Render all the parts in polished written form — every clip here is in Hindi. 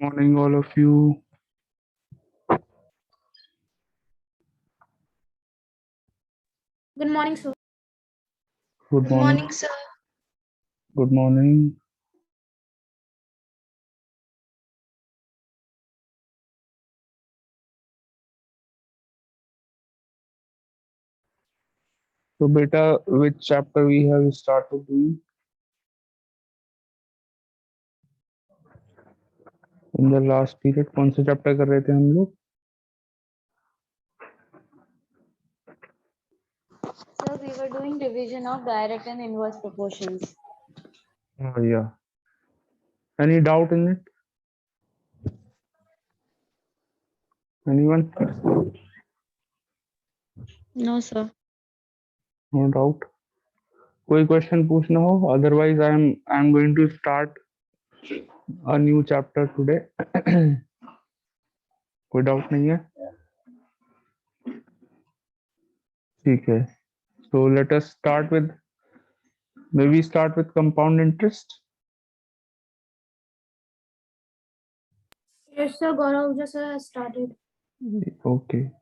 Morning, all of you. Good morning, sir. Good Good morning. morning, sir. Good morning. So, beta, which chapter we have started doing in the last period? कौन सा chapter कर रहे थे हम लोग? Sir, we were doing division of direct and inverse proportions. Oh, yeah. Any doubt in it? Anyone? No, sir. No doubt. कोई question पूछना हो? Otherwise, I'm going to start a new chapter today. कोई doubt नहीं है? ठीक है. So let us start with maybe start with compound interest. Yes, sir. Gaurav just started. Okay.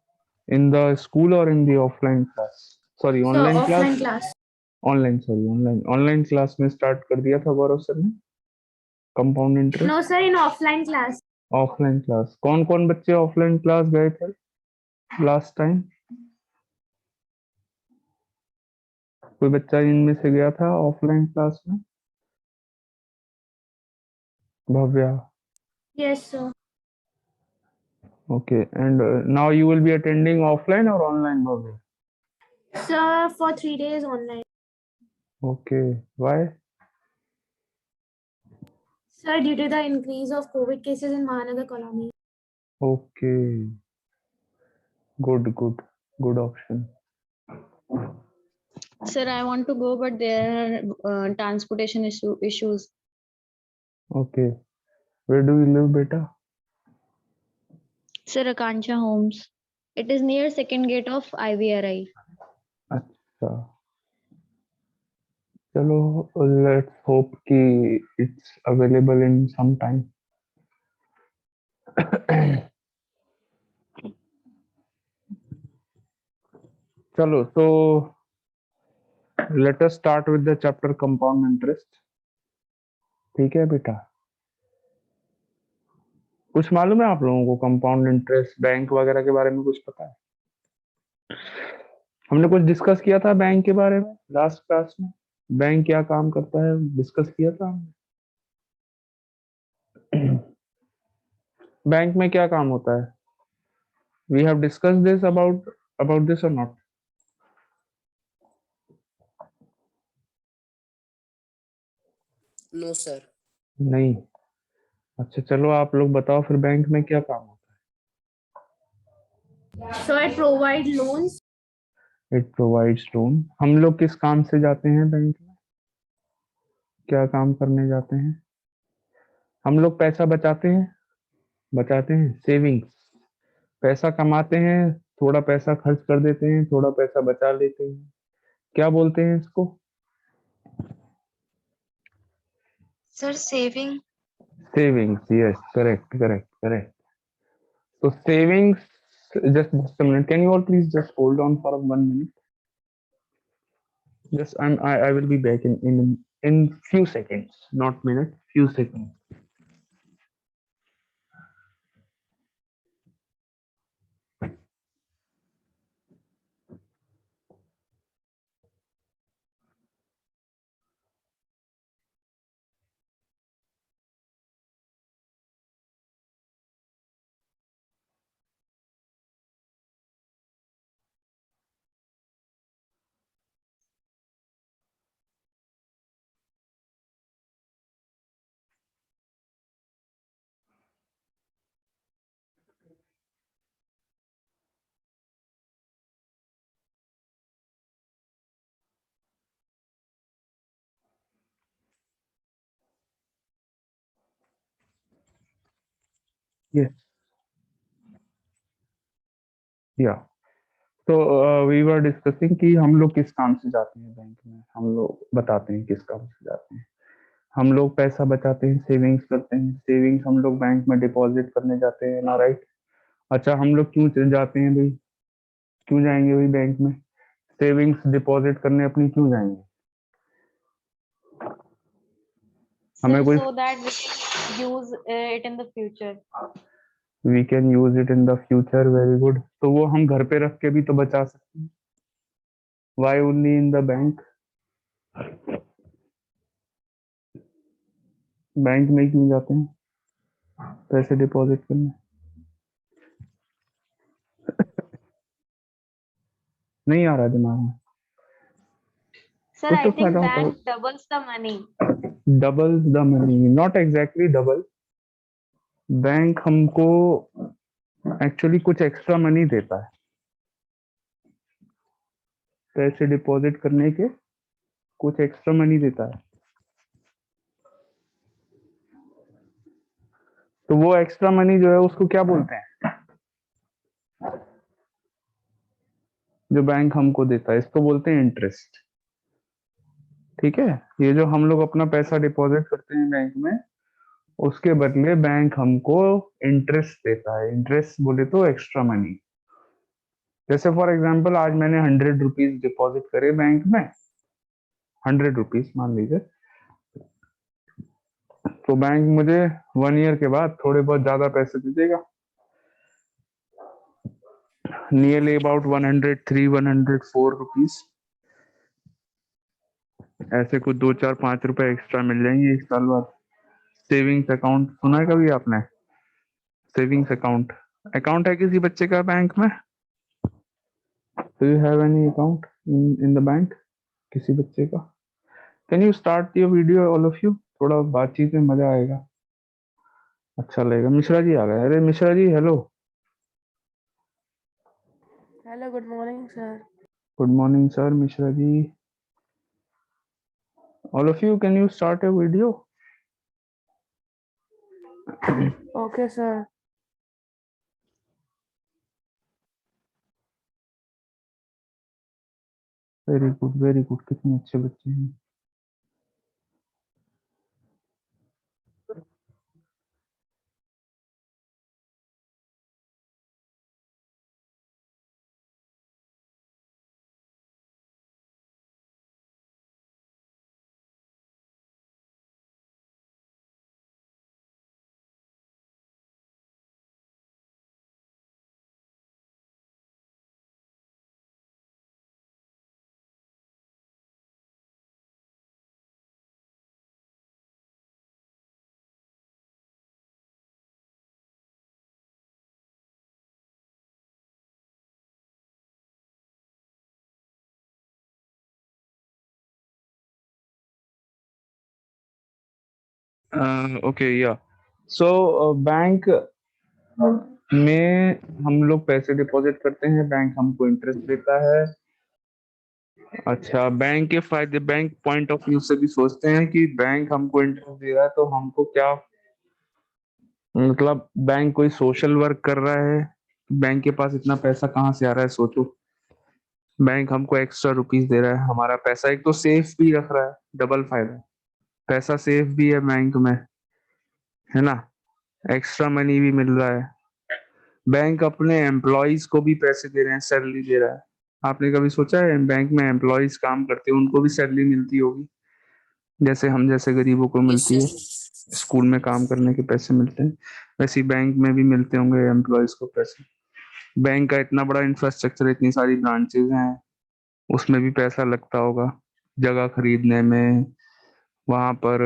In the school or in the offline class? Sorry, Sir, online offline class? class. Online class में स्टार्ट कर दिया था गौरव सर ने compound No, interest. sir, in offline class. Offline class कौन कौन बच्चे ऑफलाइन क्लास गए थे लास्ट टाइम? कोई बच्चा इनमें से गया था ऑफलाइन क्लास में? Bhavya. Yes, sir. Okay and now you will be attending offline और online Bhavya? Sir, for 3 days online. Okay why? Sir, due to the increase of COVID cases in Mahanagar colony. Okay good good good option. Sir, I want to go, but there are transportation issues. Okay where do you live बेटा? Sir, Akanksha Homes. It is near second gate of IVRI. अच्छा चलो लेट्स होप कि it's available in some time. चलो तो let us start with the chapter compound interest. ठीक है बेटा. कुछ मालूम है आप लोगों को कंपाउंड इंटरेस्ट बैंक वगैरह के बारे में कुछ पता है? हमने कुछ डिस्कस किया था बैंक के बारे में लास्ट क्लास में. बैंक क्या काम करता है डिस्कस किया था हमने. बैंक में क्या काम होता है? We have discuss this about this और नॉट? No sir. नहीं. अच्छा चलो आप लोग बताओ फिर बैंक में क्या काम होता So, I provide loans. है? It provides loan. हम लोग किस काम से जाते हैं बैंक में? क्या काम करने जाते हैं? हम लोग पैसा बचाते हैं सेविंग्स. पैसा कमाते हैं, थोड़ा पैसा खर्च कर देते हैं, थोड़ा पैसा बचा लेते हैं. क्या बोलते हैं इसको? Sir, saving. Savings. Yes correct correct correct. तो savings. just a minute, can you all please just hold on for 1 minute? Just I will be back in few seconds, not minute, few seconds. Yes. Yeah. तो वी वर डिस्कसिंग कि हम लोग किस काम से जाते हैं बैंक में. हम लोग बताते हैं किस काम से जाते हैं. हम लोग पैसा बचाते हैं, सेविंग्स करते हैं, सेविंग्स हम लोग बैंक में डिपॉजिट करने जाते हैं ना, राइट? अच्छा, हम लोग क्यों जाते हैं भाई, क्यों जाएंगे भाई बैंक में सेविंग्स डिपॉजिट करने, अपनी क्यों जाएंगे? हमें Sir, कोई, so that we can use it in the future. We can use it in the future, very good. तो वो हम घर पे रख के भी तो बचा सकते हैं, why only in the bank? Bank में क्यों जाते हैं पैसे डिपॉजिट करने? नहीं आ रहा दिमाग में, Sir, कुछ I तो think फायदा होता है। bank doubles the money. Double the money, not exactly double. Bank हमको एक्चुअली कुछ एक्स्ट्रा मनी देता है पैसे डिपॉजिट करने के, कुछ एक्स्ट्रा मनी देता है। तो वो एक्स्ट्रा मनी जो है उसको क्या बोलते हैं, जो बैंक हमको देता है, इसको बोलते हैं इंटरेस्ट। ठीक है, ये जो हम लोग अपना पैसा डिपॉजिट करते हैं बैंक में, उसके बदले बैंक हमको इंटरेस्ट देता है। इंटरेस्ट बोले तो एक्स्ट्रा मनी। जैसे फॉर एग्जांपल आज मैंने 100 रुपीज डिपॉजिट करे बैंक में, 100 रुपीज मान लीजिए, तो बैंक मुझे 1 ईयर के बाद थोड़े बहुत ज्यादा पैसे दे देगा, नियरली अबाउट 103-104 रुपीज, ऐसे कुछ 2-4-5 रुपए एक्स्ट्रा मिल जाएंगे 1 साल बाद। सेविंग्स अकाउंट सुना है कभी आपने? सेविंग्स अकाउंट, अकाउंट है किसी बच्चे का बैंक में? Do you have any account in the bank, किसी बच्चे का? Can you start your video all of you, थोड़ा बातचीत में मजा आएगा, अच्छा लगेगा। मिश्रा जी आ गए, अरे Mishra ji hello. Hello, good morning, sir. Good morning sir, Mishra ji. All of you can you start your video? Okay, sir. Very good very good, कितने अच्छे बच्चे हैं। ओके या, सो बैंक में हम लोग पैसे डिपॉजिट करते हैं, बैंक हमको इंटरेस्ट देता है। अच्छा, बैंक के फायदे, बैंक पॉइंट ऑफ व्यू से भी सोचते हैं कि बैंक हमको इंटरेस्ट दे रहा है तो हमको क्या, मतलब बैंक कोई सोशल वर्क कर रहा है। बैंक के पास इतना पैसा कहाँ से आ रहा है सोचो, बैंक हमको एक्स्ट्रा रुपीस दे रहा है, हमारा पैसा एक तो सेफ भी रख रहा है, डबल फायदा, पैसा सेफ भी है बैंक में, है ना, एक्स्ट्रा मनी भी मिल रहा है। बैंक अपने एम्प्लॉयज को भी पैसे दे रहे हैं, सैलरी दे रहा है। आपने कभी सोचा है बैंक में एम्प्लॉयज काम करते हैं उनको भी सैलरी मिलती होगी, जैसे हम जैसे गरीबों को मिलती है, स्कूल में काम करने के पैसे मिलते हैं, वैसे ही बैंक में भी मिलते होंगे एम्प्लॉयज को पैसे। बैंक का इतना बड़ा इंफ्रास्ट्रक्चर, इतनी सारी ब्रांचेज हैं, उसमें भी पैसा लगता होगा, जगह खरीदने में, वहां पर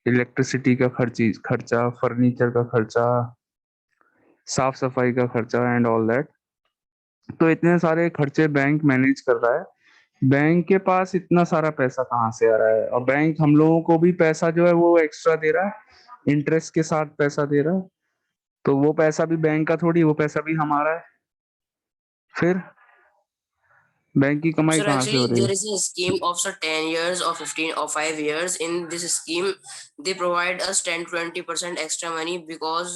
इलेक्ट्रिसिटी का खर्चा, फर्नीचर का खर्चा, साफ सफाई का खर्चा एंड ऑल दैट। तो इतने सारे खर्चे बैंक मैनेज कर रहा है। बैंक के पास इतना सारा पैसा कहाँ से आ रहा है, और बैंक हम लोगों को भी पैसा जो है वो एक्स्ट्रा दे रहा है, इंटरेस्ट के साथ पैसा दे रहा है। तो वो पैसा भी बैंक का थोड़ी, वो पैसा भी हमारा है। फिर बैंक की कमाई Sir, कहाँ से हो actually, रही there है? is a scheme of sir 10 years or 15 or 5 years. In this scheme, they provide us 10 to 20% extra money because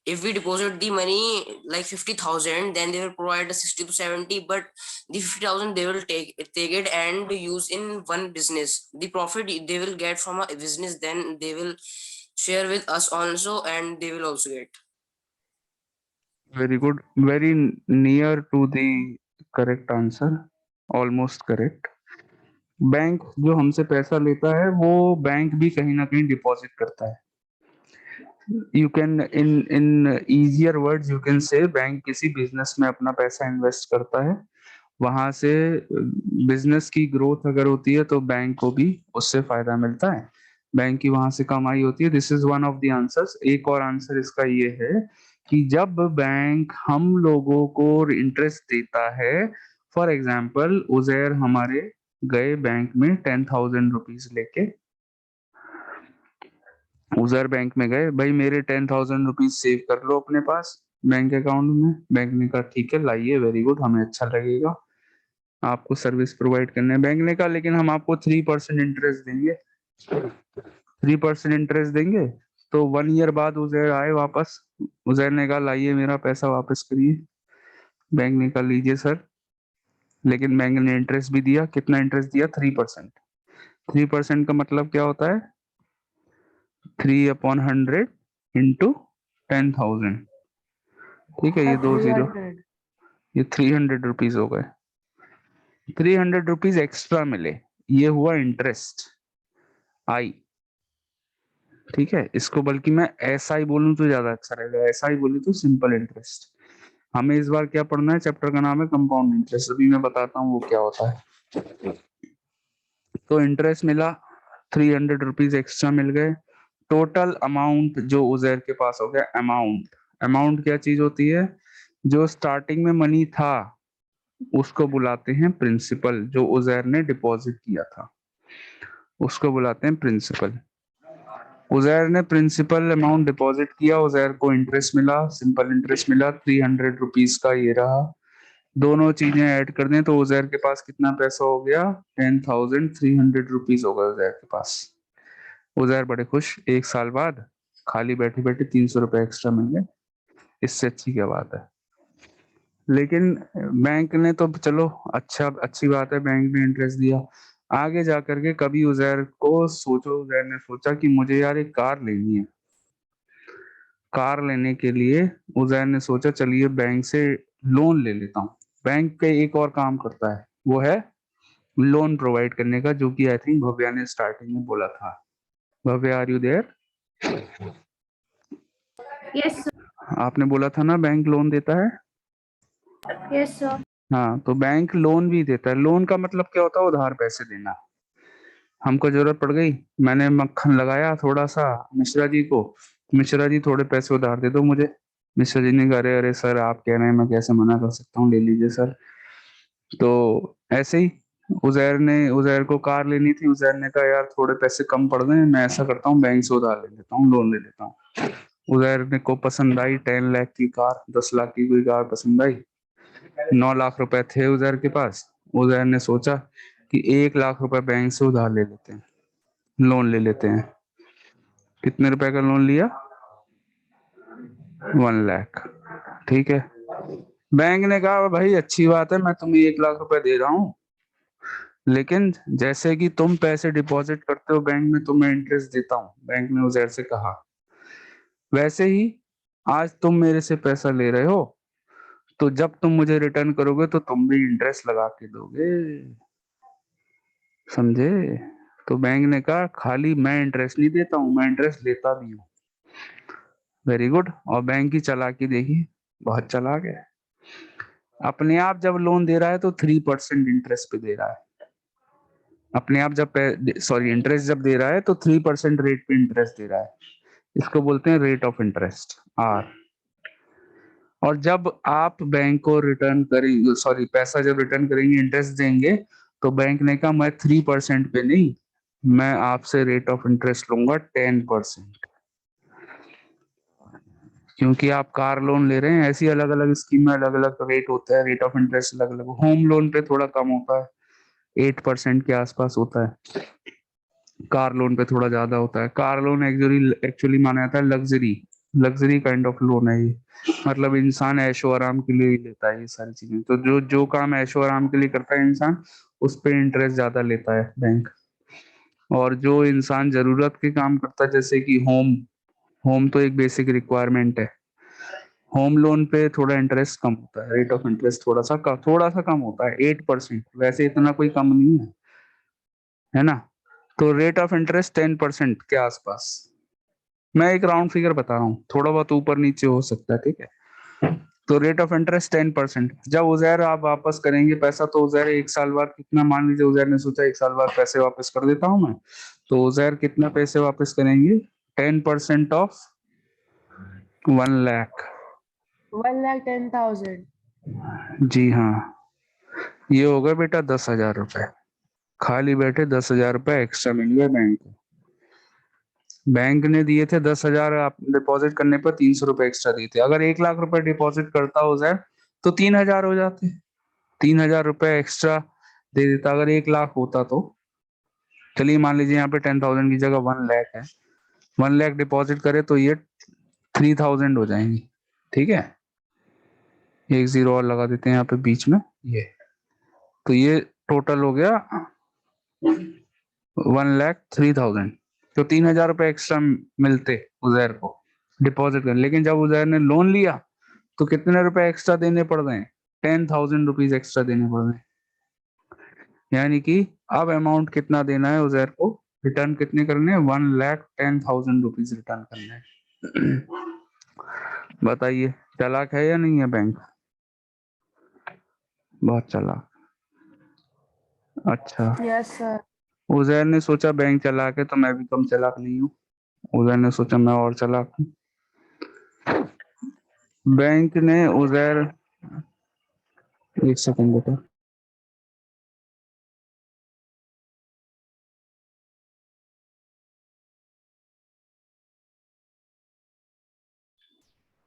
If we deposit the money like 50,000, then they will provide us 60 to 70, but the 50,000 they will take it and use in one business. The profit they will get from a business, then they will share with us also, and they will also get. Very good. Very near to the correct answer. Almost correct. Bank जो हमसे पैसा लेता है वो बैंक भी कहीं ना कहीं डिपॉजिट करता है. You can in easier words you can say bank किसी बिजनेस में अपना पैसा इन्वेस्ट करता है. वहां से बिजनेस की ग्रोथ अगर होती है तो बैंक को भी उससे फायदा मिलता है. बैंक की वहां से कमाई होती है. This is one of the answers. एक और आंसर इसका ये है कि जब बैंक हम लोगों को इंटरेस्ट देता है, फॉर एग्जाम्पल उजैर हमारे गए बैंक में 10,000 रुपीज लेके. उजैर बैंक में गए, भाई मेरे 10,000 रुपीज सेव कर लो अपने पास बैंक अकाउंट में. बैंक ने कहा ठीक है लाइए, वेरी गुड, हमें अच्छा लगेगा, आपको सर्विस प्रोवाइड करने. बैंक ने कहा लेकिन हम आपको 3% इंटरेस्ट देंगे. 3% इंटरेस्ट देंगे. तो 1 ईयर बाद उजैर आए वापस. उजैर ने कहा लाइए मेरा पैसा वापस करिए. बैंक ने कहा लीजिए सर. लेकिन बैंक ने इंटरेस्ट भी दिया. कितना इंटरेस्ट दिया? 3%. 3% का मतलब क्या होता है? 3/100 इंटू 10,000. ठीक है, ये 2 जीरो, 300. ये 300 रुपीज हो गए. 300 रुपीज एक्स्ट्रा मिले, ये हुआ इंटरेस्ट आई. ठीक है, इसको बल्कि मैं ऐसा ही बोलूं तो ज्यादा अच्छा रहेगा. ऐसा ही बोलूं तो सिंपल इंटरेस्ट. हमें इस बार क्या पढ़ना है? चैप्टर का नाम है कंपाउंड इंटरेस्ट. अभी मैं बताता हूँ वो क्या होता है. तो इंटरेस्ट मिला, 300 रुपीज एक्स्ट्रा मिल गए. टोटल अमाउंट जो उजैर के पास हो गया. अमाउंट क्या चीज होती है? जो स्टार्टिंग में मनी था उसको बुलाते हैं प्रिंसिपल. जो उजैर ने डिपॉजिट किया था उसको बुलाते हैं प्रिंसिपल. उजैर ने प्रिंसिपल अमाउंट डिपॉजिट किया, उजैर को इंटरेस्ट मिला, सिंपल इंटरेस्ट मिला 300 रुपीज का. ये रहा. दोनों चीजें ऐड कर दें तो उजैर के पास कितना पैसा हो गया? 10,300 रुपीज हो गए उजैर के पास. उजैर बड़े खुश. 1 साल बाद खाली बैठे बैठे 300 रुपए एक्स्ट्रा मिल गए. इससे अच्छी क्या बात है? लेकिन बैंक ने तो चलो अच्छी बात है, बैंक ने इंटरेस्ट दिया. आगे जाकर के कभी उजैर ने सोचा कि मुझे यार एक कार लेनी है. कार लेने के लिए उजैर ने सोचा चलिए बैंक से लोन ले लेता हूँ. बैंक के एक और काम करता है, वो है लोन प्रोवाइड करने का, जो कि आई थिंक भव्या ने स्टार्टिंग में बोला था. Bhavya, are you there? Yes, sir. आपने बोला था ना बैंक लोन देता है. Yes, sir. हाँ, तो बैंक लोन भी देता है. लोन का मतलब क्या होता है? उधार पैसे देना. हमको जरूरत पड़ गई, मैंने मक्खन लगाया थोड़ा सा मिश्रा जी को, मिश्रा जी थोड़े पैसे उधार दे दो मुझे. मिश्रा जी ने कहा अरे अरे सर आप कह रहे हैं, मैं कैसे मना कर सकता हूँ, ले लीजिए सर. तो ऐसे ही उजैर को कार लेनी थी. उजैर ने कहा यार थोड़े पैसे कम पड़ गए, मैं ऐसा करता हूँ बैंक से उधार ले लेता हूँ, लोन ले लेता हूँ. उजैर ने को पसंद आई 10 लाख की कार, 10 लाख की कोई कार पसंद आई. 9 लाख रुपए थे उजैर के पास. उजैर ने सोचा कि 1 लाख रुपए बैंक से उधार ले लेते हैं, लोन ले लेते हैं. कितने रुपए का लोन लिया? 1 लाख. ठीक है. बैंक ने कहा भाई अच्छी बात है, मैं तुम्हें 1 लाख रुपए दे रहा हूँ, लेकिन जैसे कि तुम पैसे डिपॉजिट करते हो बैंक में, तुम्हें इंटरेस्ट देता हूँ. बैंक ने उजैर से कहा वैसे ही आज तुम मेरे से पैसा ले रहे हो, तो जब तुम मुझे रिटर्न करोगे तो तुम भी इंटरेस्ट लगा के दोगे. समझे? तो बैंक ने कहा खाली मैं इंटरेस्ट नहीं देता हूँ, मैं इंटरेस्ट लेता भी हूँ. Very good. और बैंक की चालाकी देखी, बहुत चालाक है. अपने आप जब लोन दे रहा है तो 3% इंटरेस्ट पे दे रहा है. अपने आप जब इंटरेस्ट जब दे रहा है तो 3% रेट पे इंटरेस्ट दे रहा है. इसको बोलते हैं रेट ऑफ इंटरेस्ट, आर. और जब आप बैंक को रिटर्न करेंगे, पैसा जब रिटर्न करेंगे, इंटरेस्ट देंगे, तो बैंक ने कहा मैं 3% पे नहीं, मैं आपसे रेट ऑफ इंटरेस्ट लूंगा 10%. क्योंकि आप कार लोन ले रहे हैं, ऐसी अलग अलग स्कीम में अलग अलग रेट होता है, रेट ऑफ इंटरेस्ट अलग अलग. होम लोन पे थोड़ा कम होता है, 8% के आसपास होता है. कार लोन पे थोड़ा ज्यादा होता है. कार लोन एक्चुअली माना जाता है luxury, luxury kind of loan है ये, मतलब इंसान ऐशो आराम के लिए ही लेता है ये सारी चीजें। तो जो जो काम ऐशो आराम के लिए करता है इंसान, उस पे इंटरेस्ट ज्यादा लेता है बैंक। और जो इंसान जरूरत के काम करता है, जैसे कि होम, होम तो एक बेसिक रिक्वायरमेंट है, होम लोन पे थोड़ा इंटरेस्ट कम होता है, रेट ऑफ इंटरेस्ट थोड़ा सा कम होता है, 8%, वैसे इतना कोई कम नहीं है ना। तो रेट ऑफ इंटरेस्ट 10% के आसपास, मैं एक राउंड फिगर बता रहा हूँ, थोड़ा बहुत ऊपर नीचे हो सकता है, ठीक है। तो रेट ऑफ इंटरेस्ट 10%। जब उजैर आप वापस करेंगे पैसा, तो उजैर एक साल बाद कितना, मान लीजिए उजैर ने सोचा एक साल बाद पैसे वापस कर देता हूँ मैं, तो उजैर कितना पैसे वापस करेंगे, 10% ऑफ 1 लाख। 1,10,000. जी हाँ, ये हो गया बेटा 10,000 रुपए, खाली बैठे 10,000 रुपए एक्स्ट्रा मिल गए बैंक को। बैंक ने दिए थे 10,000, आप डिपॉजिट करने पर 300 रुपए एक्स्ट्रा दिए थे। अगर 1 लाख रुपए डिपॉजिट करता हो जाए तो 3,000 हो जाते, 3,000 रुपए एक्स्ट्रा दे देता। अगर 1 लाख होता तो, चलिए मान लीजिए यहाँ पे 10,000 की जगह 1 लाख है, 1 लाख डिपॉजिट करे तो ये 3,000 हो जाएंगी, ठीक है। एक जीरो और लगा देते हैं यहाँ पे बीच में, ये तो ये टोटल हो गया 1,03,000। तो 3,000 रुपए एक्स्ट्रा मिलते उजैर को डिपॉजिट कर। लेकिन जब उजैर ने लोन लिया तो कितने रुपए एक्स्ट्रा देने पड़ रहे हैं, 10,000 रुपीज एक्स्ट्रा देने पड़ रहे हैं। यानी कि अब अमाउंट कितना देना है उजैर को, रिटर्न कितने करने हैं, 1,10,000 रुपीज रिटर्न करने हैं। बताइए चालाक है या नहीं है बैंक, बहुत चालाक। अच्छा, Yes, sir. उजैर ने सोचा बैंक चालाक है तो मैं भी कम चालाक नहीं हूँ, उजैर ने सोचा मैं और चालाक हूँ। बैंक ने उजैर, एक सेकंड बेटा,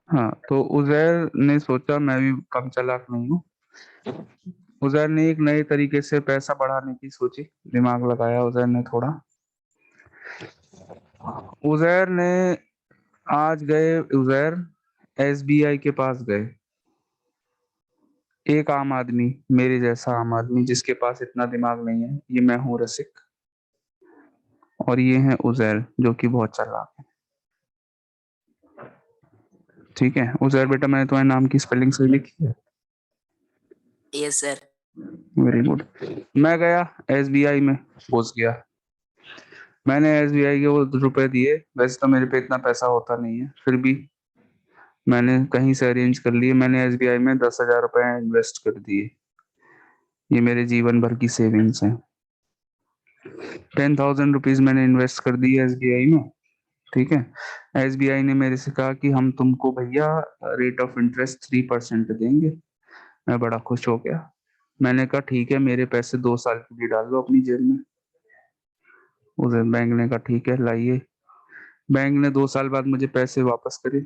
हाँ, तो उजैर ने सोचा मैं भी कम चालाक नहीं हूँ। उजैर ने एक नए तरीके से पैसा बढ़ाने की सोची, दिमाग लगाया उजैर ने थोड़ा। उजैर ने आज गए, उजैर एसबीआई के पास गए, एक आम आदमी, मेरे जैसा आम आदमी जिसके पास इतना दिमाग नहीं है, ये मैं हूँ रसिक, और ये है उजैर जो कि बहुत चालाक है, ठीक है। उजैर बेटा मैंने तुम्हारे नाम की स्पेलिंग सही लिखी है, Yes, sir. Very good. मैं गया एसबीआई में, घुस गया, मैंने एसबीआई के वो रुपए दिए, वैसे तो मेरे पे इतना पैसा होता नहीं है, फिर भी मैंने कहीं से अरेंज कर लिए, मैंने एसबीआई में 10,000 रुपए इन्वेस्ट कर दिए, ये मेरे जीवन भर की सेविंग्स हैं। 10,000 रुपीज मैंने इन्वेस्ट कर दिए एसबीआई में, ठीक है। एसबीआई ने मेरे से कहा कि हम तुमको भैया रेट ऑफ इंटरेस्ट 3% देंगे। मैं बड़ा खुश हो गया, मैंने कहा ठीक है, मेरे पैसे 2 साल के लिए डाल दो अपनी जेब में। उधर बैंक ने कहा ठीक है लाइए, बैंक ने 2 साल बाद मुझे पैसे वापस करे।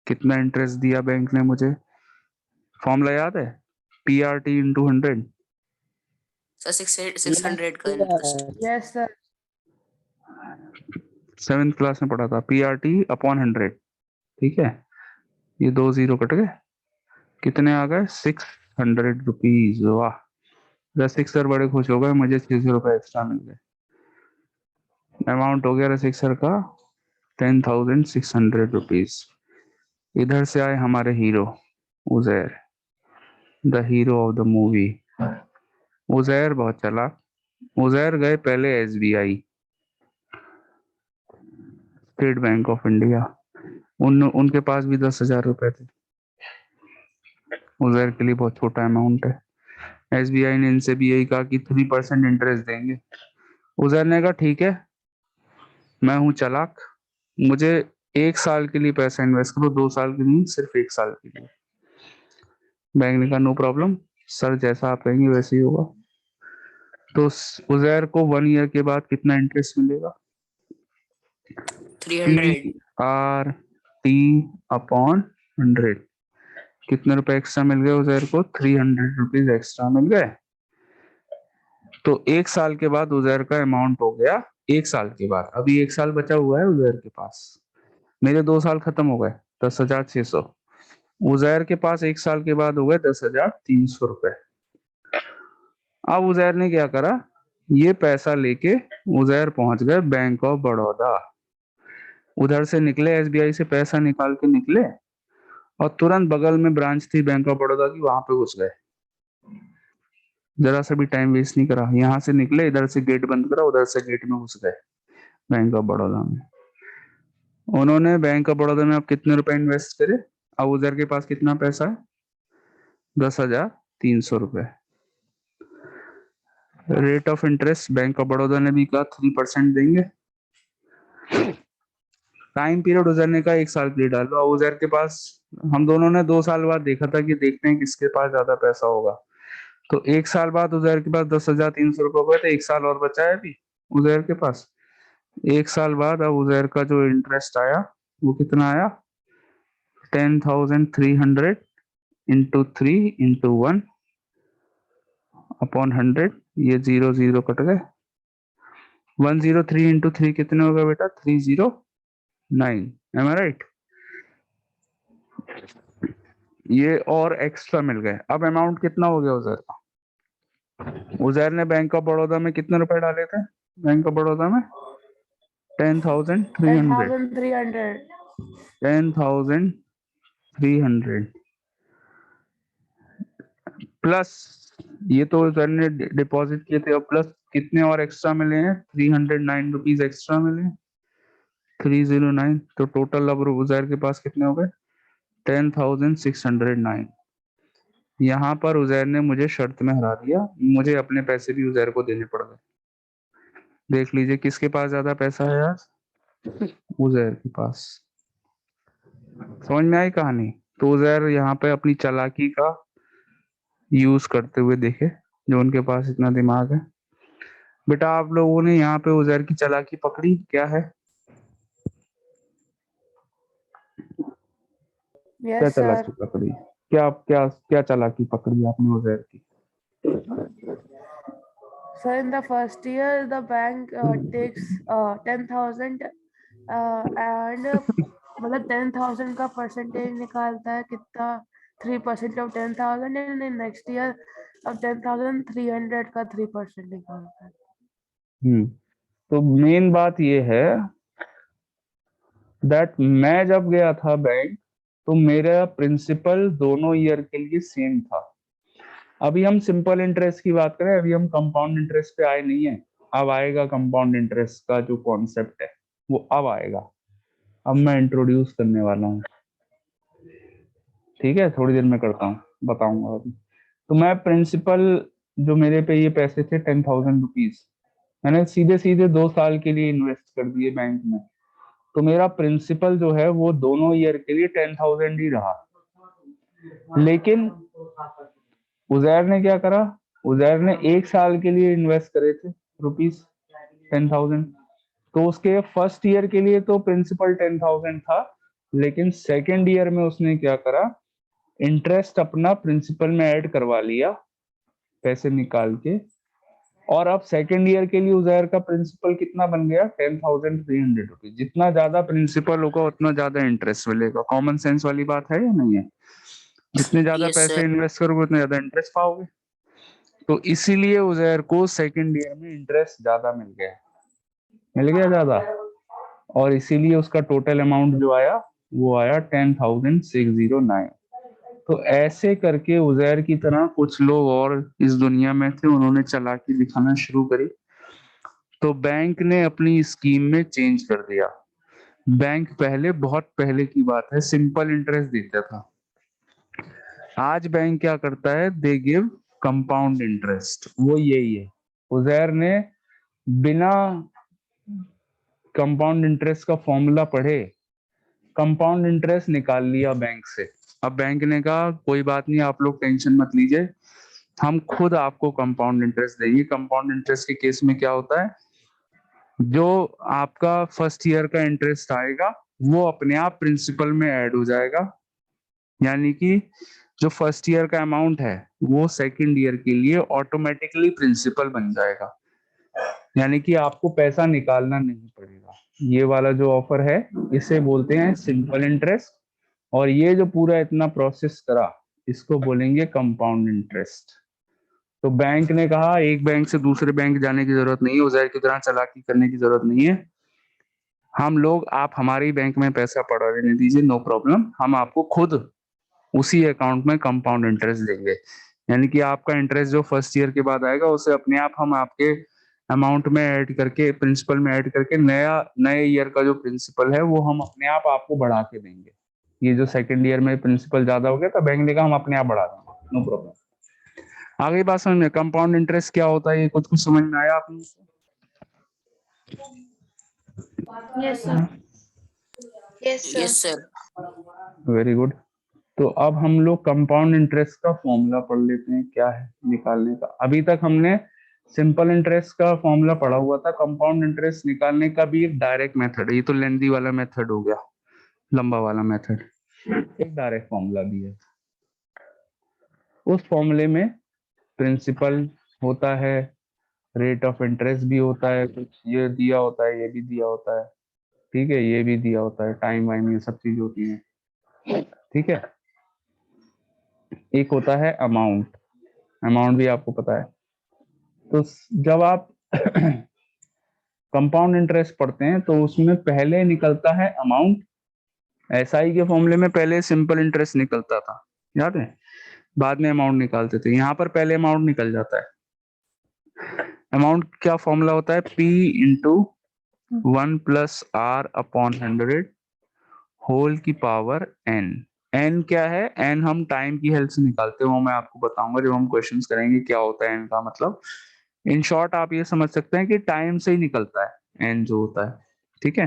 कितना इंटरेस्ट दिया बैंक ने मुझे, फॉर्मूला याद है, PRT इंटू 100। So Yes, 600 का interest. sir. Yes, sir. 7th class में पढ़ा था, PRT अपॉन 100, ठीक है। ये 2 जीरो कट गए, कितने आ गए, 600 रुपीज। वाह, रसिक सर बड़े खुश हो गए, मुझे 600 रुपए एक्स्ट्रा मिल गए। अमाउंट हो गया रसिक सर का 10,600 रुपीज। इधर से आए हमारे hero Uzair, the hero of the movie. Uzair बहुत चला, उजैर गए पहले SBI, state bank of India, उनके पास भी 10,000 रुपए थे। उजैर के लिए बहुत छोटा अमाउंट है। एसबीआई ने इनसे भी यही कहा कि 3% इंटरेस्ट देंगे। उजैर ने कहा ठीक है, मैं हूं चालाक, मुझे 1 साल के लिए पैसा इन्वेस्ट करो, 2 साल के नहीं, सिर्फ 1 साल के लिए। बैंक ने कहा नो प्रॉब्लम सर, जैसा आप कहेंगे वैसे ही होगा। तो उजैर को 1 ईयर के बाद कितना इंटरेस्ट मिलेगा, 300. PRT upon 100। कितने रुपए एक्स्ट्रा मिल गए उजैर को, 300 रुपीज एक्स्ट्रा मिल गए। तो 1 साल के बाद उजैर का अमाउंट हो गया, 1 साल के बाद, अभी 1 साल बचा हुआ है उजैर के पास, मेरे 2 साल खत्म हो गए, 10,600। उजैर के पास 1 साल के बाद हो गए 10,300 रुपए। अब उजैर ने क्या करा, ये पैसा लेके उजैर पहुंच गए बैंक ऑफ बड़ौदा। उधर से निकले, एसबीआई से पैसा निकाल के निकले और तुरंत बगल में ब्रांच थी बैंक ऑफ बड़ौदा की, वहां पे घुस गए। जरा सा भी टाइम वेस्ट नहीं करा, यहाँ से निकले, इधर से गेट बंद करा, उधर से गेट में घुस गए बैंक ऑफ बड़ौदा में। उन्होंने बैंक ऑफ बड़ौदा में अब कितने रुपए इन्वेस्ट करे, अब उधर के पास कितना पैसा है, 10,300 रुपए। Rate of interest bank of Baroda ने भी कहा 3% देंगे। टाइम पीरियड उजरने का 1 साल के लिए डालो। और उजर के पास, हम दोनों ने 2 साल बाद देखा था कि देखते हैं किसके पास ज्यादा पैसा होगा। तो 1 साल बाद उजैर के पास 10,300 रुपए हुए थे, 1 साल और बचा है अभी उजैर के पास। 1 साल बाद अब उजैर का जो इंटरेस्ट आया वो कितना आया, 10,300 इंटू 3 इंटू 1 अपॉन 100। ये 0 0 कट गए। 103 इंटू 3 कितने हो गए बेटा, 309। एम आई राइट? ये और एक्स्ट्रा मिल गए। अब अमाउंट कितना हो गया उजैर का, उजैर ने बैंक ऑफ बड़ौदा में कितने रुपए डाले थे, बैंक ऑफ बड़ौदा में 10,300। 10,300. 10,300 प्लस ये तो उजैर ने डिपॉजिट किए थे, और प्लस कितने और एक्स्ट्रा मिले हैं, 309 रुपीज एक्स्ट्रा मिले हैं, 309। तो टोटल अब उजैर के पास कितने हो गए, 10,609। यहाँ पर उजैर ने मुझे शर्त में हरा दिया, मुझे अपने पैसे भी उजैर को देने पड़ गए। देख लीजिए किसके पास ज्यादा पैसा है आज, उजैर के पास। समझ में आई कहानी? तो उजैर यहाँ पे अपनी चालाकी का यूज करते हुए देखे, जो उनके पास इतना दिमाग है। बेटा आप लोगों ने यहाँ पे उजैर की चालाकी पकड़ी, क्या है, क्या Yes, sir. चालाकी पकड़ी, क्या क्या क्या चालाकी पकड़ी आपने उजैर की? So in the first year, the bank takes 10,000 and मतलब 10,000 का परसेंटेज निकालता है कितना, 3% of 10,000, and in next year of 10,300 का 3% निकालता है। तो मेन बात ये है दैट मैं जब गया था बैंक तो मेरा प्रिंसिपल दोनों ईयर के लिए सेम था। अभी हम सिंपल इंटरेस्ट की बात करें, अभी हम कंपाउंड इंटरेस्ट पे आए नहीं है। अब आएगा कंपाउंड इंटरेस्ट का जो कॉन्सेप्ट है वो अब आएगा, अब मैं इंट्रोड्यूस करने वाला हूँ, ठीक है, थोड़ी देर में करता हूँ, बताऊंगा अभी। तो मैं प्रिंसिपल जो मेरे पे ये पैसे थे 10,000 रुपीज, मैंने सीधे सीधे 2 साल के लिए इन्वेस्ट कर दिए बैंक में। तो मेरा प्रिंसिपल जो है वो दोनों ईयर के लिए 10,000 ही रहा। लेकिन उजैर ने क्या करा, उजैर ने 1 साल के लिए इन्वेस्ट करे थे रुपीज 10,000। तो उसके फर्स्ट ईयर के लिए तो प्रिंसिपल 10,000 था, लेकिन सेकेंड ईयर में उसने क्या करा, इंटरेस्ट अपना प्रिंसिपल में ऐड करवा लिया पैसे निकाल के। और अब सेकेंड ईयर के लिए उजैर का प्रिंसिपल कितना बन गया, 10,300 रुपीज। जितना ज्यादा प्रिंसिपल होगा उतना ज्यादा इंटरेस्ट मिलेगा। कॉमन सेंस वाली बात है या नहीं है? जितने ज्यादा Yes, पैसे sir. इन्वेस्ट करोगे उतने ज्यादा इंटरेस्ट पाओगे। तो इसीलिए उजैर को सेकेंड ईयर में इंटरेस्ट ज्यादा मिल गया ज्यादा, और इसीलिए उसका टोटल अमाउंट जो आया वो आया 10,609। तो ऐसे करके उजैर की तरह कुछ लोग और इस दुनिया में थे, उन्होंने चालाकी दिखाना शुरू करी। तो बैंक ने अपनी स्कीम में चेंज कर दिया। बैंक पहले, बहुत पहले की बात है, सिंपल इंटरेस्ट देता था। आज बैंक क्या करता है, दे गिव कंपाउंड इंटरेस्ट। वो यही है, उजैर ने बिना कंपाउंड इंटरेस्ट का फॉर्मूला पढ़े कंपाउंड इंटरेस्ट निकाल लिया बैंक से। अब बैंक ने कहा कोई बात नहीं, आप लोग टेंशन मत लीजिए, हम खुद आपको कंपाउंड इंटरेस्ट देंगे। कंपाउंड इंटरेस्ट के केस में क्या होता है, जो आपका फर्स्ट ईयर का इंटरेस्ट आएगा वो अपने आप प्रिंसिपल में ऐड हो जाएगा, यानी कि जो फर्स्ट ईयर का अमाउंट है वो सेकंड ईयर के लिए ऑटोमेटिकली प्रिंसिपल बन जाएगा, यानी कि आपको पैसा निकालना नहीं पड़ेगा। ये वाला जो ऑफर है इसे बोलते हैं सिंपल इंटरेस्ट, और ये जो पूरा इतना प्रोसेस करा इसको बोलेंगे कंपाउंड इंटरेस्ट। तो बैंक ने कहा एक बैंक से दूसरे बैंक जाने की जरूरत नहीं है, उज़ैर की तरह चालाकी करने की जरूरत नहीं है, हम लोग आप हमारे ही बैंक में पैसा पड़ा रहने दीजिए, नो प्रॉब्लम, हम आपको खुद उसी अकाउंट में कंपाउंड इंटरेस्ट देंगे। यानी कि आपका इंटरेस्ट जो फर्स्ट ईयर के बाद आएगा उसे अपने आप हम आपके अमाउंट में ऐड करके, प्रिंसिपल में ऐड करके, नए ईयर का जो प्रिंसिपल है वो हम अपने आप आपको बढ़ा के देंगे। ये जो सेकंड ईयर में प्रिंसिपल ज्यादा हो गया तो बैंक ने कहा हम अपने आप बढ़ा देंगे, नो प्रॉब्लम। आगे बात समझ में, कंपाउंड इंटरेस्ट क्या होता है, ये कुछ कुछ समझ में आया आपको? Yes, sir. Yes, sir. Very good. तो अब हम लोग कंपाउंड इंटरेस्ट का फॉर्मूला पढ़ लेते हैं, क्या है निकालने का। अभी तक हमने सिंपल इंटरेस्ट का फॉर्मूला पढ़ा हुआ था, कंपाउंड इंटरेस्ट निकालने का भी एक डायरेक्ट मेथड है। ये तो लेंदी वाला मेथड हो गया, लंबा वाला मेथड। एक डायरेक्ट फॉर्मूला भी है, उस फॉर्मूले में प्रिंसिपल होता है, रेट ऑफ इंटरेस्ट भी होता है, कुछ ये दिया होता है, ये भी दिया होता है, ठीक है, ये भी दिया होता है, टाइम वाइम ये सब चीज होती है, ठीक है। एक होता है अमाउंट, अमाउंट भी आपको पता है। तो जब आप कंपाउंड इंटरेस्ट पढ़ते हैं तो उसमें पहले निकलता है अमाउंट। एसआई के फॉर्मूले में पहले सिंपल इंटरेस्ट निकलता था, याद है, बाद में अमाउंट निकालते थे। यहाँ पर पहले अमाउंट निकल जाता है। अमाउंट क्या फॉर्मूला होता है, P into 1 plus R upon 100 whole की पावर n। n क्या है, n हम टाइम की हेल्प से निकालते हैं, वो मैं आपको बताऊंगा जब हम क्वेश्चंस करेंगे क्या होता है n का मतलब। इन शॉर्ट आप ये समझ सकते हैं कि टाइम से ही निकलता है n जो होता है, ठीक है।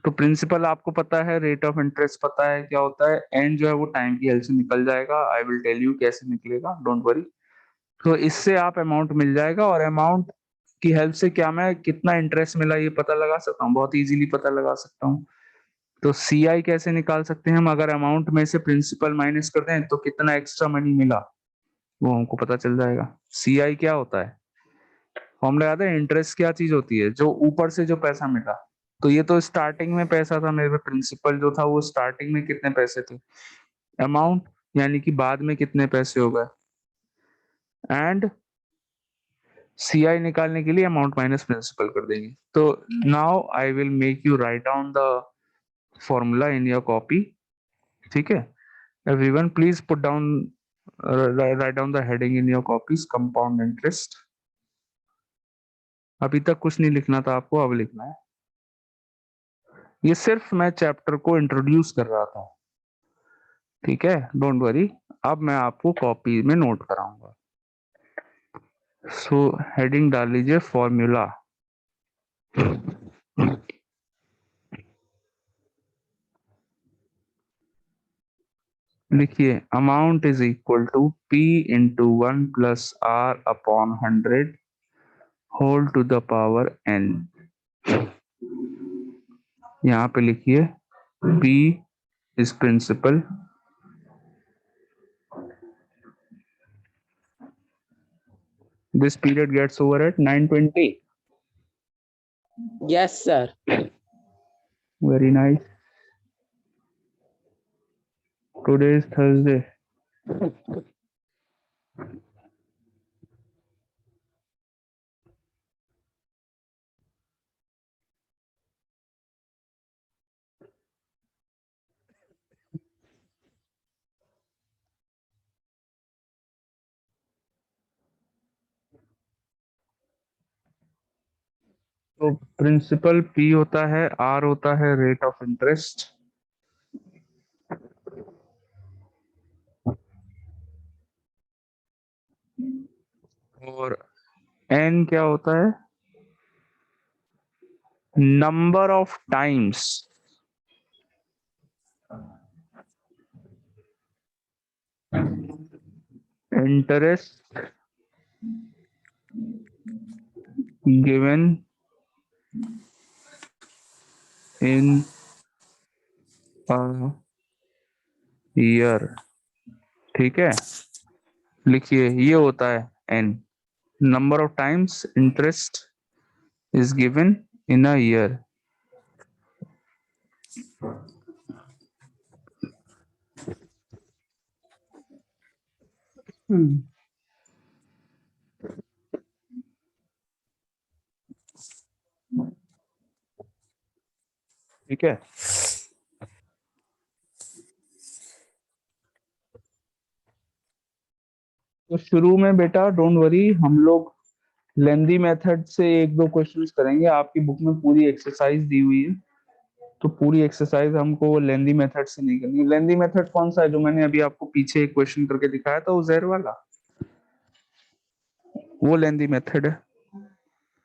तो प्रिंसिपल आपको पता है, रेट ऑफ इंटरेस्ट पता है क्या होता है, n जो है वो टाइम की हेल्प से निकल जाएगा। आई विल टेल यू कैसे निकलेगा, डोंट वरी। तो इससे आप अमाउंट मिल जाएगा, और अमाउंट की हेल्प से क्या मैं कितना इंटरेस्ट मिला ये पता लगा सकता हूँ, बहुत इजीली पता लगा सकता हूँ। तो CI कैसे निकाल सकते हैं हम, अगर अमाउंट में से प्रिंसिपल माइनस कर दें तो कितना एक्स्ट्रा मनी मिला वो हमको पता चल जाएगा। CI क्या होता है, फॉर्मूला याद है, इंटरेस्ट क्या चीज होती है, जो ऊपर से जो पैसा मिला। तो ये तो स्टार्टिंग में पैसा था मेरे पे, प्रिंसिपल जो था वो स्टार्टिंग में कितने पैसे थे, अमाउंट यानी कि बाद में कितने पैसे हो गए, एंड CI निकालने के लिए अमाउंट माइनस प्रिंसिपल कर देंगे। तो now I will make you write down the formula in your copy, ठीक है। Everyone please put down, write down the heading in your copies, compound interest. अभी तक कुछ नहीं लिखना था आपको, अब लिखना है। ये सिर्फ मैं चैप्टर को इंट्रोड्यूस कर रहा था, ठीक है, डोंट वरी। अब मैं आपको कॉपी में नोट कराऊंगा। सो हेडिंग डाल लीजिए फॉर्मूला। लिखिए, amount is equal to P into 1 plus R upon 100 whole to the power n। यहाँ पे लिखिए P is principal, this period gets over at 9:20. Yes, sir. Very nice. Today is Thursday. तो प्रिंसिपल P होता है, R होता है रेट ऑफ इंटरेस्ट, और N क्या होता है, number of times interest given in a year, ठीक है। लिखिए ये होता है N, number of times interest is given in a year. ठीक है, तो शुरू में बेटा डोंट वरी, हम लोग लेंदी मेथड से एक दो क्वेश्चंस करेंगे। आपकी बुक में पूरी एक्सरसाइज दी हुई है, तो पूरी एक्सरसाइज हमको लेंदी मेथड से नहीं करनी। लेंदी मेथड कौन सा है जो मैंने अभी आपको पीछे एक क्वेश्चन करके दिखाया था उजैर वाला, वो लेंदी मेथड है।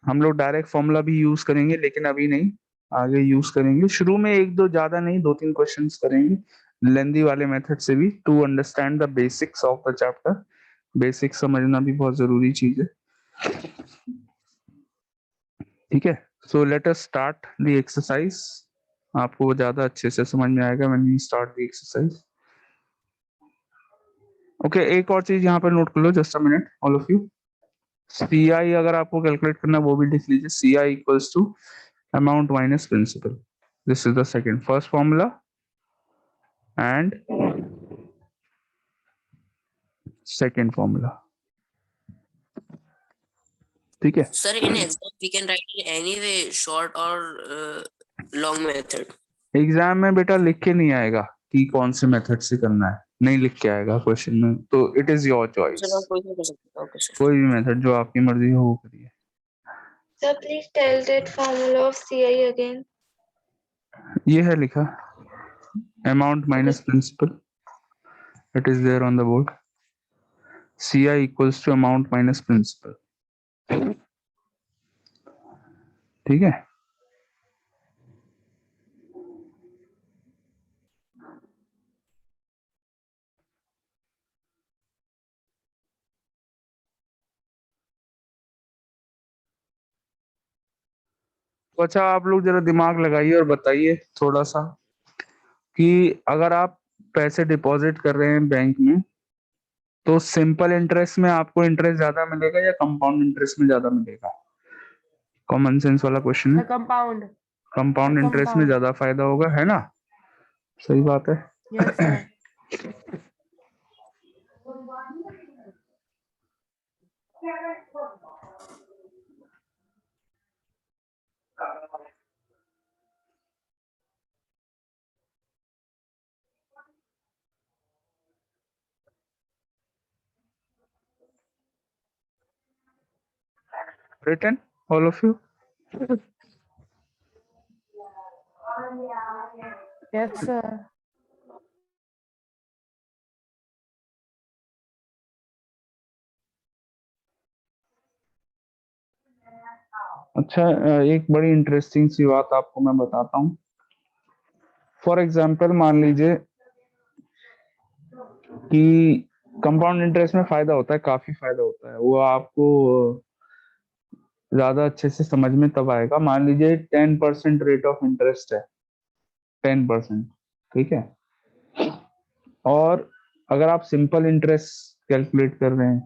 हम लोग डायरेक्ट फॉर्मूला भी यूज करेंगे, लेकिन अभी नहीं, आगे यूज करेंगे। शुरू में एक दो, ज्यादा नहीं, दो तीन क्वेश्चंस करेंगे लेंदी वाले मेथड से भी, to understand the basics of the chapter. Basics समझना भी बहुत जरूरी चीज है, ठीक है। So let us start the exercise. आपको ज्यादा अच्छे से समझ में आएगा when we start the exercise. Okay, एक और चीज यहाँ पर नोट कर लो, just a minute all of you. C I अगर आपको कैलकुलेट करना है वो भी लिख लीजिए, C I equals to amount minus principal. This is the second, first formula and second formula, ठीक है। Sir, in exam we can write in any way, short or long method. Exam में बेटा लिख के नहीं आएगा कि कौन से मेथड से करना है, नहीं लिख के आएगा क्वेश्चन में, तो it is your Sir, choice. आप कोई भी कर सकते हैं। Okay, sir. कोई भी मेथड जो आपकी मर्जी हो वो करिए। Sir, please tell that formula of CI again. ये है लिखा, amount minus principal, it is there on the board. C I equals to amount minus principal, ठीक है। तो अच्छा, आप लोग जरा दिमाग लगाइए और बताइए थोड़ा सा कि अगर आप पैसे डिपॉजिट कर रहे हैं बैंक में, तो सिंपल इंटरेस्ट में आपको इंटरेस्ट ज्यादा मिलेगा या कंपाउंड इंटरेस्ट में ज्यादा मिलेगा? कॉमन सेंस वाला क्वेश्चन है। कंपाउंड। कंपाउंड इंटरेस्ट में कंपाउंड। ज्यादा फायदा होगा, है ना? सही बात है। Yes sir. Written, all of you? Yes sir. अच्छा, एक बड़ी इंटरेस्टिंग सी बात आपको मैं बताता हूँ। फॉर एग्जाम्पल मान लीजिए कि कंपाउंड इंटरेस्ट में फायदा होता है, काफी फायदा होता है, वो आपको ज्यादा अच्छे से समझ में तब आएगा। मान लीजिए 10% रेट ऑफ इंटरेस्ट है, 10%, ठीक है। और अगर आप सिंपल इंटरेस्ट कैलकुलेट कर रहे हैं,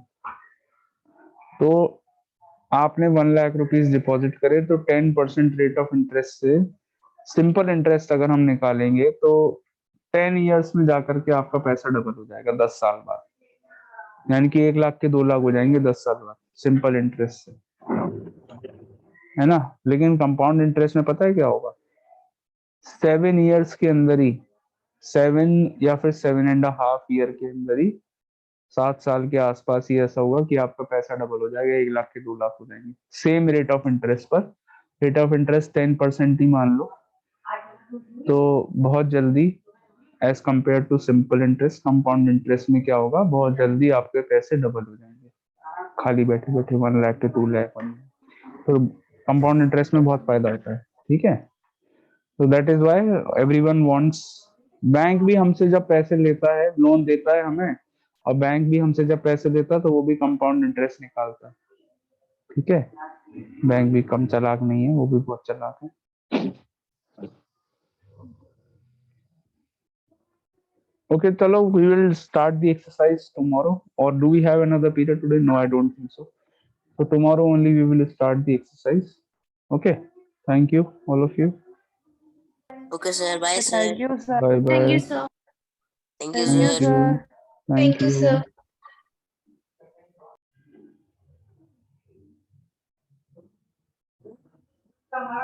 तो आपने 1 लाख रुपीज डिपॉजिट करे, तो 10% रेट ऑफ इंटरेस्ट से सिंपल इंटरेस्ट अगर हम निकालेंगे तो 10 ईयर्स में जाकर के आपका पैसा डबल हो जाएगा 10 साल बाद, यानी कि 1 लाख के 2 लाख हो जाएंगे 10 साल बाद सिंपल इंटरेस्ट से, है ना। लेकिन कंपाउंड इंटरेस्ट में पता है क्या होगा? 7 ईयर्स के अंदर ही, 7 या फिर 7.5 ईयर के अंदर ही, 7 साल के आसपास ही ऐसा होगा कि आपका पैसा डबल हो जाएगा, 1 लाख के 2 लाख हो जाएंगे सेम रेट ऑफ इंटरेस्ट पर। रेट ऑफ इंटरेस्ट 10% ही मान लो, तो बहुत जल्दी as compare to simple interest, compound interest में क्या होगा, बहुत जल्दी आपके पैसे डबल हो जाएंगे खाली बैठे बैठे, 1 लाख के 2 लाख। तो कंपाउंड इंटरेस्ट में बहुत फायदा होता है, ठीक है। तो that is why everyone wants, bank भी हमसे जब पैसे लेता है, लोन देता है हमें, और बैंक भी हमसे जब पैसे लेता है तो वो भी कंपाउंड इंटरेस्ट निकालता है, ठीक है। बैंक भी कम चालाक नहीं है, वो भी बहुत चालाक है। Okay, chalo, we will start the exercise tomorrow. Or do we have another period today? No, I don't think so. So tomorrow only we will start the exercise. Okay. Thank you, all of you. Okay, sir. Bye, sir. Thank you, sir. Bye Thank bye you, sir. Thank you, Thank you, sir. sir. Thank Thank you, you sir.